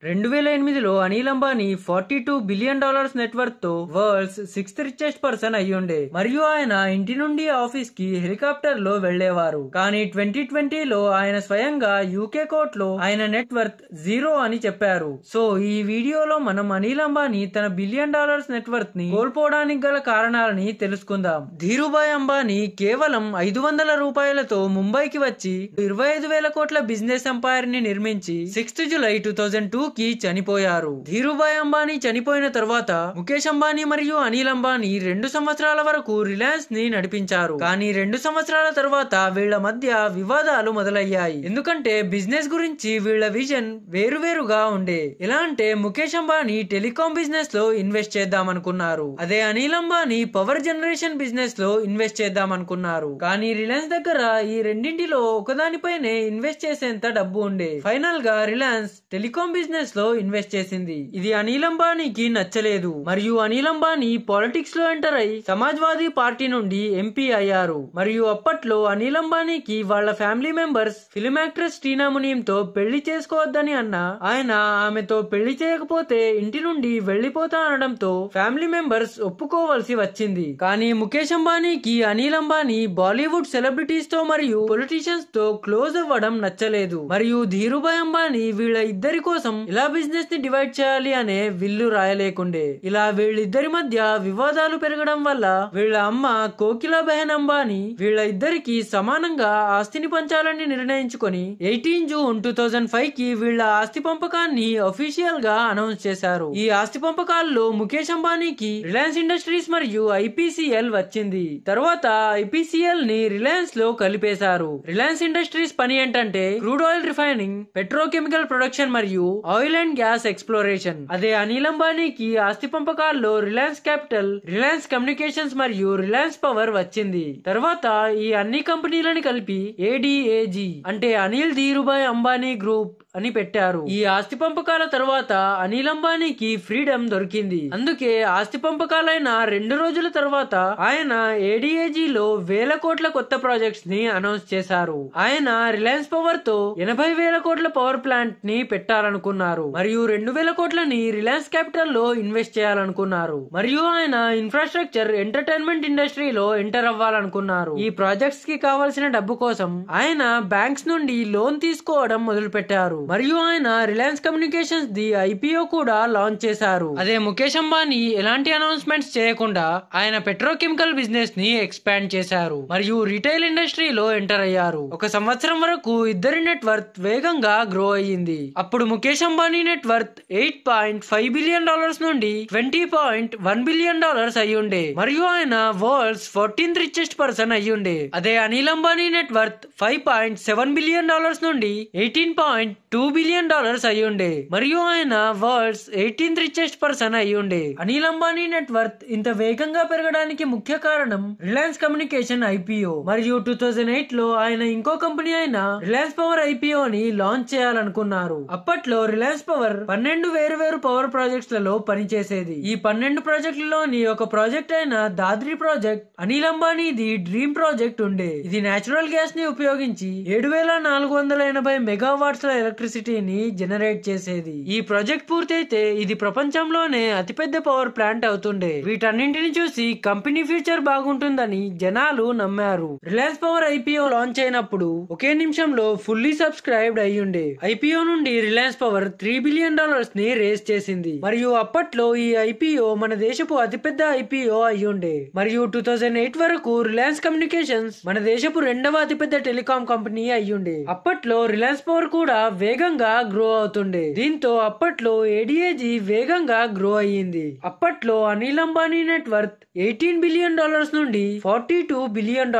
2008లో Anil Ambani $42 billion net worth తో world's 6th richest person అయ్యుండే. మరియు ఆయన ఇంటి నుండి ఆఫీస్ కి హెలికాప్టర్ లో వెళ్లేవారు. కానీ 2020లో ఆయన స్వయంగా యూకే కోర్ట్ లో ఆయన నెట్వర్త్ 0 అని చెప్పారు. సో ఈ వీడియోలో మనం అనిల్ అంబానీ తన $1 బిలియన్ నెట్వర్త్ ని కోల్పోవడానికి గల కారణాలని తెలుసుకుందాం. ధీరుభాయ్ అంబానీ కేవలం $500 ముంబైకి వచ్చి 25,000 కోట్ల బిజినెస్ ఎంపైర్ ని నిర్మించి 6th జూలై 2002 కి చనిపోయారు. ధీరుభాయ్ అంబానీ చనిపోయిన తర్వాత ముఖేష్ అంబానీ మరియు అనిల్ అంబానీ 2 సంవత్సరాల వరకు రిలయన్స్ ని నడిపించారు. కానీ 2 సంవత్సరాల తర్వాత వీళ్ల మధ్య వివాదాలు మొదలయ్యాయి. ఎందుకంటే బిజినెస్ గురించి వీళ్ల విజన్ వేరువేరుగా ఉండే. ఎలా అంటే ముఖేష్ అంబానీ టెలికాం బిజినెస్ లో ఇన్వెస్ట్ చేద్దాం అనుకున్నారు. అదే Anil Ambani power generation business లో ఇన్వెస్ట్ చేద్దాం అనుకున్నారు. కానీ రిలయన్స్ దగ్గర ఈ రెండింటిలో ఒకదానిపైనే ఇన్వెస్ట్ చేసేంత డబ్బు ఉండే. ఫైనల్ గా రిలయన్స్ టెలికాం బిజినెస్ లో ఇన్వెస్ట్ చేసింది. ఇది అనిల్ అంబానీకి నచ్చలేదు. మరియు అనిల్ అంబానీ పాలిటిక్స్ లో ఎంటర్ అయి సమాజ్వాదీ పార్టీ నుండి ఎంపీ అయ్యారు. మరియు అప్పట్లో అనిల్ అంబానీకి వాళ్ళ ఫ్యామిలీ మెంబర్స్ ఫిల్మ్ యాక్ట్రెస్ టీనా మునీమ్ తో పెళ్లి చేసుకోవద్దని అన్నా ఆయన ఆమెతో పెళ్లి చేయకపోతే ఇంటి నుండి వెళ్లిపోతా అనడంతో ఫ్యామిలీ మెంబర్స్ ఒప్పుకోవాల్సి వచ్చింది. కానీ ముఖేష్ అంబానీకి అనిల్ అంబానీ బాలీవుడ్ సెలబ్రిటీస్ తో మరియు పొలిటీషియన్స్ తో క్లోజ్ అవ్వడం నచ్చలేదు. మరియు ధీరుభాయ్ అంబానీ వీళ్ళ ఇద్దరి కోసం ఇలా బిజినెస్ ని డివైడ్ చేయాలి అనే విల్లు రాయలేకుండే. ఇలా వీళ్ళిద్దరి మధ్య వివాదాలు పెరగడం వల్ల వీళ్ళ అమ్మ కోకిలా బెహన్ అంబానీ వీళ్ళ ఇద్దరికి సమానంగా ఆస్తిని పంచాలని నిర్ణయించుకొని 18 జూన్ 2005 కి వీళ్ళ ఆస్తి పంపకాన్ని అఫీషియల్ గా అనౌన్స్ చేశారు. ఈ ఆస్తి పంపకాల్లో ముఖేష్ అంబానీకి రిలయన్స్ ఇండస్ట్రీస్ మరియు ఐపీసీఎల్ వచ్చింది. తర్వాత ఐపీసీఎల్ ని రిలయన్స్ లో కలిపేశారు. రిలయన్స్ ఇండస్ట్రీస్ పని ఏంటంటే crude oil refining, petrochemical production మరియు ఆయిల్ అండ్ గ్యాస్ ఎక్స్ప్లోరేషన్. అదే అనిల్ అంబానీకి ఆస్తి పంపకాల్లో రిలయన్స్ క్యాపిటల్, రిలయన్స్ కమ్యూనికేషన్స్ మరియు రిలయన్స్ పవర్ వచ్చింది. తర్వాత ఈ అన్ని కంపెనీలను కలిపి ఏడీఏజీ అంటే అనిల్ ధీరుభాయ్ అంబానీ గ్రూప్ అని పెట్టారు. ఈ ఆస్తి పంపకాల తర్వాత అనిల్ అంబానీకి ఫ్రీడమ్ దొరికింది. అందుకే ఆస్తి పంపకాలైన 2 రోజుల తర్వాత ఆయన ఏడీఏజీ లో 1000 కోట్ల కొత్త ప్రాజెక్ట్స్ ని అనౌన్స్ చేశారు. ఆయన రిలయన్స్ పవర్ తో 80,000 కోట్ల పవర్ ప్లాంట్ ని పెట్టాలనుకున్నారు. మరియు 2,000 కోట్లని రిలయన్స్ క్యాపిటల్ లో ఇన్వెస్ట్ చేయాలనుకున్నారు. మరియు ఆయన ఇన్ఫ్రాస్ట్రక్చర్, ఎంటర్టైన్మెంట్ ఇండస్ట్రీలో ఎంటర్ అవ్వాలనుకున్నారు. ఈ ప్రాజెక్ట్స్ కి కావలసిన డబ్బు కోసం ఆయన బ్యాంక్స్ నుండి లోన్ తీసుకోవడం మొదలు పెట్టారు. మరియు ఆయన రిలయన్స్ కమ్యూనికేషన్స్ ది ఐపీఓ కూడా లాంచ్ చేశారు. అదే ముఖేష్ అంబానీ ఎలాంటి అనౌన్స్మెంట్స్ చేయకుండా ఆయన పెట్రోకెమికల్ బిజినెస్ ని ఎక్స్పాండ్ చేశారు. మరియు రిటైల్ ఇండస్ట్రీలో ఎంటర్ అయ్యారు. 1 సంవత్సరం వరకు ఇద్దరి నెట్వర్త్ వేగంగా గ్రో అయ్యింది. అప్పుడు ముఖేష్ అంబానీ నెట్వర్త్ $8.5 బిలియన్ నుండి $20.1 బిలియన్ అయ్యుండే. మరియు ఆయన వరల్డ్స్ 14th రిచెస్ట్ పర్సన్ అయ్యుండే. అదే అనిల్ అంబానీ నెట్వర్త్ $5.7 బిలియన్ నుండి $18.2 బిలియన్ అయ్యుండే. మరియు ఆయన వరల్డ్స్ 18th రిచెస్ట్ పర్సన్ అయ్యుండే. అనిల్ అంబానీ నెట్వర్త్ ఇంత వేగంగా పెరగడానికి ముఖ్య కారణం రిలయన్స్ కమ్యూనికేషన్ ఐపీఓ. మరియు 2008 లో ఆయన ఇంకో కంపెనీ అయిన రిలయన్స్ పవర్ ఐపీఓ ని లాంచ్ చేయాలనుకున్నారు. అప్పట్లో రిలయన్స్ పవర్ 12 వేరు పవర్ ప్రాజెక్ట్స్ లలో పనిచేసేది. ఈ 12 ప్రాజెక్టులలోని ఒక ప్రాజెక్ట్ అయిన దాద్రి ప్రాజెక్ట్ అనిల్ అంబానీది డ్రీమ్ ప్రాజెక్ట్ ఉండే. ఇది నేచురల్ గ్యాస్ ని ఉపయోగించి 7,480 మెగావాట్స్ ఎలక్ట్రిసిటీని జనరేట్ చేసేది. ఈ ప్రాజెక్ట్ పూర్తయితే ఇది ప్రపంచంలోనే అతిపెద్ద పవర్ ప్లాంట్ అవుతుండే. వీటన్నింటిని చూసి కంపెనీ ఫ్యూచర్ బాగుంటుందని జనాలు నమ్మారు. రిలయన్స్ పవర్ ఐపీఓ లాంచ్ అయినప్పుడు ఒకే నిమిషంలో ఫుల్లీ సబ్స్క్రైబ్డ్ అయ్యుండే. ఐపీఓ నుండి రిలయన్స్ పవర్ $3 బిలియన్ ని రేస్ చేసింది. మరియు అప్పట్లో ఈ ఐపీఓ మన దేశపు అతిపెద్ద ఐపీఓ అయ్యుండే. మరియు 2008 వరకు రిలయన్స్ కమ్యూనికేషన్స్ మన దేశపు 2వ అతిపెద్ద టెలికాం కంపెనీ అయ్యుండే. అప్పట్లో రిలయన్స్ పవర్ కూడా వేగంగా గ్రో అవుతుండే. దీంతో అప్పట్లో ఏడీఏజీ వేగంగా గ్రో అయ్యింది. అప్పట్లో అనిల్ అంబానీ నెట్వర్త్ $18 బిలియన్ నుండి $42 బిలియన్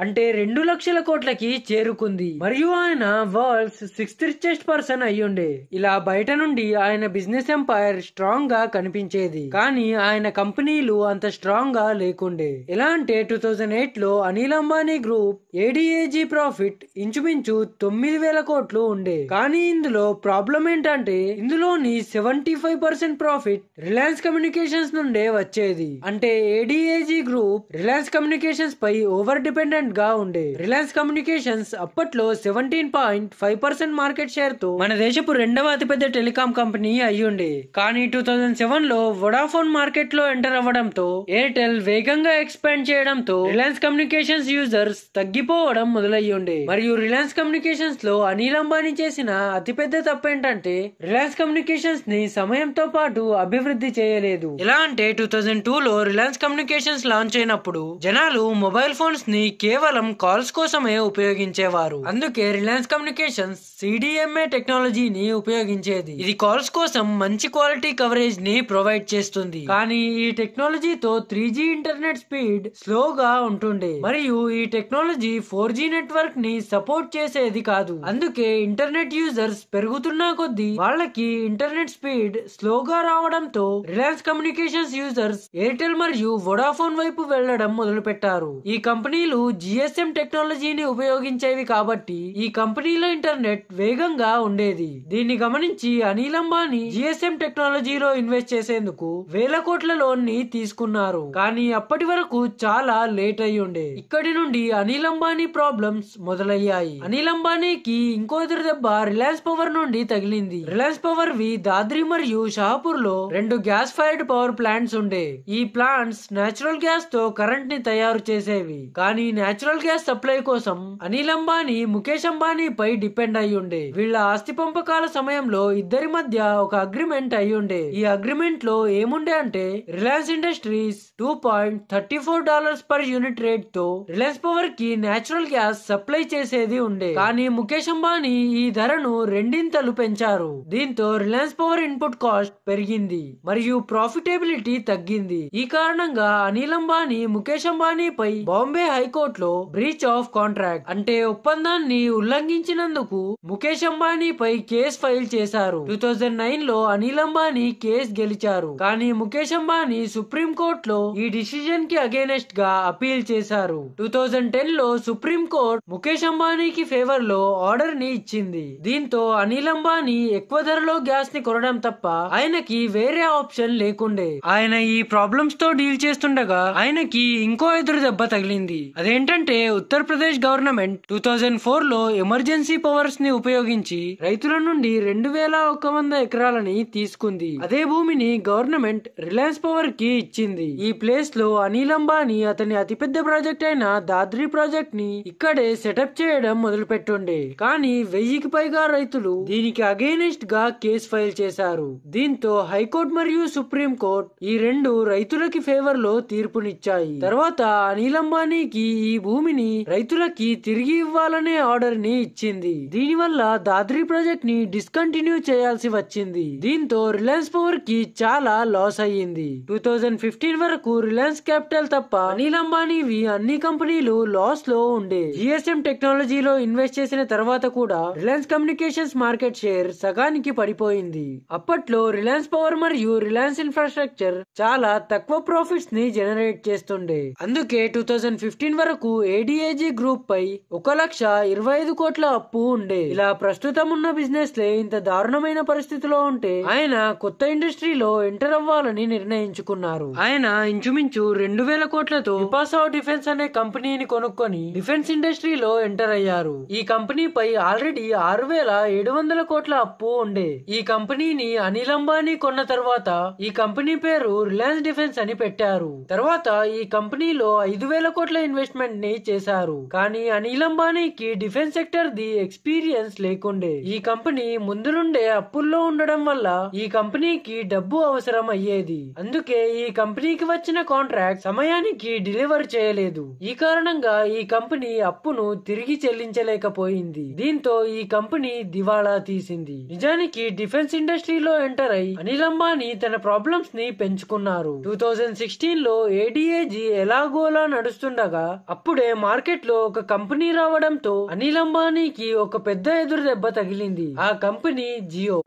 అంటే 2 లక్షల కోట్లకి చేరుకుంది. మరియు ఆయన వరల్డ్స్ 6th రిచెస్ట్ పర్సన్ అయ్యుండే. ఇలా బయట నుండి ఆయన బిజినెస్ ఎంపైర్ స్ట్రాంగ్ గా కనిపించేది. కానీ ఆయన కంపెనీలు అంత స్ట్రాంగ్ గా లేకుండే. ఎలా అంటే 2008 లో అనిల్ అంబానీ గ్రూప్ ఏడీఏజీ ప్రాఫిట్ ఇంచుమించు 9,000 కోట్లు ఉండే. కానీ ఇందులో ప్రాబ్లం ఏంటంటే ఇందులోని 75% ప్రాఫిట్ రిలయన్స్ కమ్యూనికేషన్స్ నుండే వచ్చేది. అంటే ఏడీఏజీ గ్రూప్ రిలయన్స్ కమ్యూనికేషన్స్ పై ఓవర్ డిపెండెంట్ గా ఉండే. రిలయన్స్ కమ్యూనికేషన్స్ అప్పట్లో 17.5% మార్కెట్ షేర్ తో మన దేశపు 2వ అతిపెద్ద టెలికాం కంపెనీ అయ్యుండే. కానీ 2007 లో వొడాఫోన్ మార్కెట్ లో ఎంటర్ అవ్వడంతో, ఎయిర్టెల్ వేగంగా ఎక్స్పాండ్ చేయడంతో రిలయన్స్ కమ్యూనికేషన్స్ యూజర్స్ తగ్గిపోవడం మొదలయ్యుండే. మరియు రిలయన్స్ కమ్యూనికేషన్స్ లో అనిల్ అంబానీ చేసిన అతిపెద్ద తప్పేంటంటే రిలయన్స్ కమ్యూనికేషన్స్ ని సమయంతో పాటు అభివృద్ధి చేయలేదు. ఎలా అంటే 2002 లో రిలయన్స్ కమ్యూనికేషన్స్ లాంచ్ అయినప్పుడు జనాలు మొబైల్ ఫోన్స్ ని కేవలం కాల్స్ కోసమే ఉపయోగించేవారు. అందుకే రిలయన్స్ కమ్యూనికేషన్స్ CDMA టెక్నాలజీని ఉపయోగించేది. ఇది కాల్స్ కోసం మంచి క్వాలిటీ కవరేజ్ ని ప్రొవైడ్ చేస్తుంది. కానీ ఈ టెక్నాలజీతో 3G ఇంటర్నెట్ స్పీడ్ స్లోగా ఉంటుండే మరియు ఈ టెక్నాలజీ 4G నెట్వర్క్ ని సపోర్ట్ చేసేది కాదు. అందుకే ఇంటర్నెట్ యూజర్స్ పెరుగుతున్న కొద్దీ వాళ్ళకి ఇంటర్నెట్ స్పీడ్ స్లోగా రావడంతో రిలయన్స్ కమ్యూనికేషన్స్ యూజర్స్ ఎయిర్టెల్ మరియు వొడాఫోన్ వైపు వెళ్లడం మొదలు పెట్టారు. ఈ కంపెనీలు GSM టెక్నాలజీని ఉపయోగించేవి కాబట్టి ఈ కంపెనీల ఇంటర్నెట్ వేగంగా ఉండేది. దీన్ని గమనించి అనిల్ అంబానీ GSM టెక్నాలజీలో ఇన్వెస్ట్ చేసేందుకు వేల కోట్ల లోన్ ని తీసుకున్నారు. కానీ అప్పటి వరకు చాలా లేట్ అయి ఉండే. ఇక్కడి నుండి అనిల్ అంబానీ ప్రాబ్లమ్స్ మొదలయ్యాయి. అనిల్ అంబానీకి ఇంకో ఎదురు దెబ్బ రిలయన్స్ పవర్ నుండి తగిలింది. రిలయన్స్ పవర్ వి దాద్రి మరియు షాపూర్ లో 2 గ్యాస్ ఫైర్డ్ పవర్ ప్లాంట్స్ ఉండే. ఈ ప్లాంట్స్ నేచురల్ గ్యాస్ తో కరెంట్ ని తయారు చేసేవి. కానీ నేచురల్ గ్యాస్ సప్లై కోసం అనిల్ అంబానీ ముఖేష్ అంబానీ పై డిపెండ్ అయి ఉండే. వీళ్ళ ఆస్తి పంపకాల సమయంలో ఇద్దరి మధ్య ఒక అగ్రిమెంట్ అయి ఉండే. ఈ అగ్రిమెంట్ లో ఏముండే అంటే Reliance industries $2.34 per unit rate తో రిలయన్స్ పవర్ కి నేచురల్ గ్యాస్ సప్లై చేసేది ఉండే. కానీ ముఖేష్ అంబానీ ఈ ధరను రెండింతలు పెంచారు. దీంతో రిలయన్స్ పవర్ ఇన్పుట్ కాస్ట్ పెరిగింది మరియు ప్రాఫిటబిలిటీ తగ్గింది. ఈ కారణంగా అనిల్ అంబానీ ముఖేష్ అంబానీ పై బాంబే హైకోర్టులో బ్రీచ్ ఆఫ్ కాంట్రాక్ట్ అంటే ఒప్పందాన్ని ఉల్లంఘించినందుకు ముఖేష్ అంబానీ పై కేసు ఫైల్ చేశారు. 2009 లో అనిల్ అంబానీ కేసు గెలిచారు. కానీ ముఖేష్ అంబానీ సుప్రీం కోర్టులో ఈ డిసిజన్ కి అగేనెస్ట్ గా అపీల్ చేశారు. 2010 లో సుప్రీం కోర్టు ముఖేష్ అంబానీకి ఫేవర్ లో ఆర్డర్ ని ఇచ్చింది. దీంతో అనిల్ అంబానీ ఎక్కువ ధరలో గ్యాస్ ని కొనడం తప్ప ఆయనకి వేరే ఆప్షన్ లేకుండే. ఆయన ఈ ప్రాబ్లమ్స్ తో డీల్ చేస్తుండగా ఆయనకి ఇంకో ఎదురు దెబ్బ తగిలింది. అదేంటంటే ఉత్తరప్రదేశ్ గవర్నమెంట్ 2004 లో ఎమర్జెన్సీ పవర్స్ ని ఉపయోగించి రైతుల నుండి 2100 ఎకరాలని తీసుకుంది. అదే భూమిని గవర్నమెంట్ రిలయన్స్ పవర్ కి ఇచ్చింది. ఈ ప్లేస్ లో అనిల్ అంబానీ అతని అతిపెద్ద ప్రాజెక్ట్ అయిన దాద్రి ప్రాజెక్ట్ ని ఇక్కడే సెటప్ చేయడం మొదలు పెట్టుండే. కానీ 1000కి పైగా రైతులు దీనికి అగైనెస్ట్ గా కేసు ఫైల్ చేశారు. దీంతో హైకోర్టు మరియు సుప్రీం కోర్టు ఈ రెండు రైతులకి ఫేవర్ లో తీర్పునిచ్చాయి. తర్వాత అనిల్ అంబానీకి ఈ భూమిని రైతులకి తిరిగి ఇవ్వాలనే ఆర్డర్ ని ఇచ్చింది. దీనివల్ల దాద్రి ప్రాజెక్ట్ ని డిస్కంటిన్యూ చేయాల్సి వచ్చింది. దీంతో రిలయన్స్ పవర్ కి చాలా లాస్ అయ్యింది. 2015 వరకు రిలయన్స్ క్యాపిటల్ తప్ప అనిల్ అంబానీవి అన్ని కంపెనీలు లాస్ లో ఉండే. GSM టెక్నాలజీలో ఇన్వెస్ట్ చేసిన తర్వాత కూడా రిలయన్స్ కమ్యూనికేషన్స్ మార్కెట్ షేర్ సగానికి పడిపోయింది. అప్పట్లో రిలయన్స్ పవర్ మరియు రిలయన్స్ ఇన్ఫ్రాస్ట్రక్చర్ చాలా తక్కువ ప్రాఫిట్స్ ని జనరేట్ చేస్తుండే. అందుకే 2015 వరకు ADAG గ్రూప్ పై 1,25 కోట్ల అప్పు ఉండే. ఇలా ప్రస్తుతం ఉన్న బిజినెస్ లే ఇంత దారుణమైన పరిస్థితిలో ఉంటే ఆయన కొత్త ఇండస్ట్రీలో ఎంటర్ అవ్వాలని నిర్ణయించుకున్నారు. ఆయన ఇంచుమించు 2000 కోట్లతో విపాసా డిఫెన్స్ అనే కంపెనీని కొనుక్కొని డిఫెన్స్ ఇండస్ట్రీలో ఎంటర్ అయ్యారు. ఈ కంపెనీపై ఆల్రెడీ 6,700 కోట్ల అప్పు ఉండే. ఈ కంపెనీని అనిల్ అంబానీ కొన్న తర్వాత ఈ కంపెనీ పేరు రిలయన్స్ డిఫెన్స్ అని పెట్టారు. తర్వాత ఈ కంపెనీలో 5,000 కోట్ల ఇన్వెస్ట్మెంట్ ని చేశారు. కానీ అనిల్ అంబానీకి డిఫెన్స్ సెక్టర్ ది ఎక్స్పీరియన్స్ లేకుండే. ఈ కంపెనీ ముందు నుండే అప్పుల్లో ఉండడం వల్ల ఈ కంపెనీకి డబ్బు అవసరం అయ్యేది. అందుకే ఈ కంపెనీకి వచ్చిన కాంట్రాక్ట్ సమయానికి డెలివర్ చేయలేదు. ఈ కారణంగా ఈ కంపెనీ అప్పును తిరిగి చెల్లించలేకపోయింది. దీంతో ఈ కంపెనీ దివాళా తీసింది. నిజానికి డిఫెన్స్ ఇండస్ట్రీలో ఎంటర్ అయి అనిల్ అంబానీ తన ప్రాబ్లమ్స్ ని పెంచుకున్నారు. 2016 లో ADAG ఎలాగోలా నడుస్తుండగా అప్పుడే మార్కెట్ లో ఒక కంపెనీ రావడంతో అనిల్ అంబానీకి ఒక పెద్ద ఎదురు దెబ్బ తగిలింది. ఆ company Jio.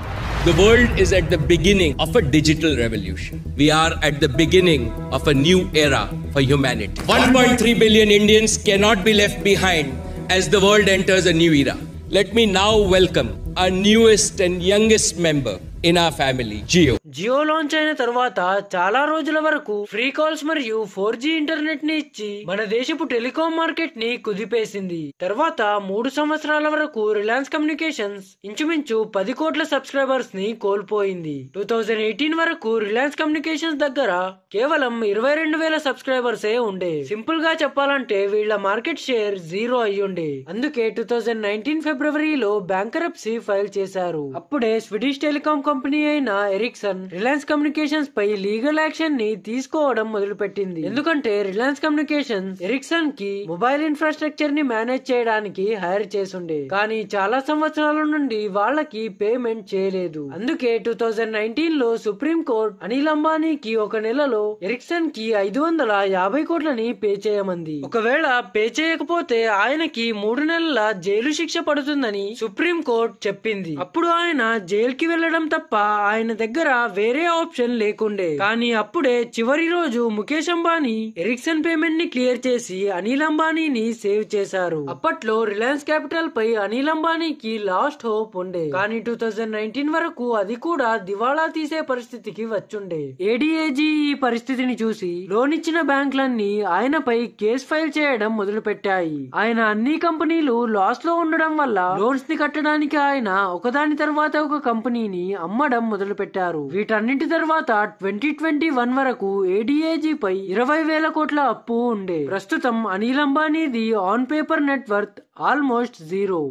The world is at the beginning of a digital revolution. We are at the beginning of a new era for humanity. 1.3 billion Indians cannot be left behind as the world enters a new era. Let me now welcome our newest and youngest member in our family, Jio. Jio launch అయిన తర్వాత చాలా రోజుల వరకు free calls మరియు 4G internet ని ఇచ్చి మన దేశపు టెలికాం మార్కెట్ ని కుదిపేసింది. తర్వాత 3 సంవత్సరాల వరకు రిలయన్స్ కమ్యూనికేషన్స్ ఇంచుమించు 10 కోట్ల సబ్స్క్రైబర్స్ ని కోల్పోయింది. 2018 వరకు రిలయన్స్ కమ్యూనికేషన్స్ దగ్గర కేవలం 22,000 సబ్స్క్రైబర్స్ ఉండే. సింపుల్ గా చెప్పాలంటే వీళ్ళ మార్కెట్ షేర్ 0 అయ్యుండే. అందుకే 2019 ఫిబ్రవరిలో బ్యాంకరప్సీ ఫైల్ చేశారు. అప్పుడే స్వీడిష్ టెలికాం కంపెనీ అయిన ఎరిక్సన్ రిలయన్స్ కమ్యూనికేషన్స్ పై లీగల్ యాక్షన్ ని తీసుకోవడం మొదలుపెట్టింది. ఎందుకంటే రిలయన్స్ కమ్యూనికేషన్స్ ఎరిక్సన్ కి మొబైల్ ఇన్ఫ్రాస్ట్రక్చర్ ని మేనేజ్ చేయడానికి హైర్ చేసుండే. కానీ చాలా సంవత్సరాల నుండి వాళ్ళకి పేమెంట్ చేయలేదు. అందుకే 2019 లో సుప్రీం కోర్ట్ అనిల్ అంబానీకి ఒక నెలలో ఎరిక్సన్ కి 550 కోట్లని పే చేయమంది. ఒకవేళ పే చేయకపోతే ఆయనకి 3 నెలల జైలు శిక్ష పడుతుందని సుప్రీం కోర్ట్ చెప్పింది. అప్పుడు ఆయన జైలుకి వెళ్లడం తప్ప ఆయన దగ్గర వేరే ఆప్షన్ లేకుండే. కానీ అప్పుడే చివరి రోజు ముఖేష్ అంబానీ ఎరిక్సన్ పేమెంట్ ని క్లియర్ చేసి అనిల్ అంబానీని సేవ్ చేశారు. అప్పట్లో రిలయన్స్ క్యాపిటల్ పై అనిల్ అంబానీకి లాస్ట్ హోప్ ఉండే. కానీ 2019 వరకు అది కూడా దివాళా తీసే పరిస్థితికి వచ్చుండే. ఏడీఏజీ ఈ పరిస్థితిని చూసి లోన్ ఇచ్చిన బ్యాంకులన్నీ ఆయనపై కేసు ఫైల్ చేయడం మొదలు పెట్టాయి. ఆయన అన్ని కంపెనీలు లాస్ లో ఉండడం వల్ల లోన్స్ ని కట్టడానికి ఆయన ఒకదాని తర్వాత ఒక కంపెనీని అమ్మడం మొదలు పెట్టారు. వీటన్నింటి తర్వాత 2021 వరకు ఏడీఏజీ పై 20,000 కోట్ల అప్పు ఉండే. ప్రస్తుతం అనిల్ అంబానీది ఆన్ పేపర్ నెట్వర్త్ ఆల్మోస్ట్ 0.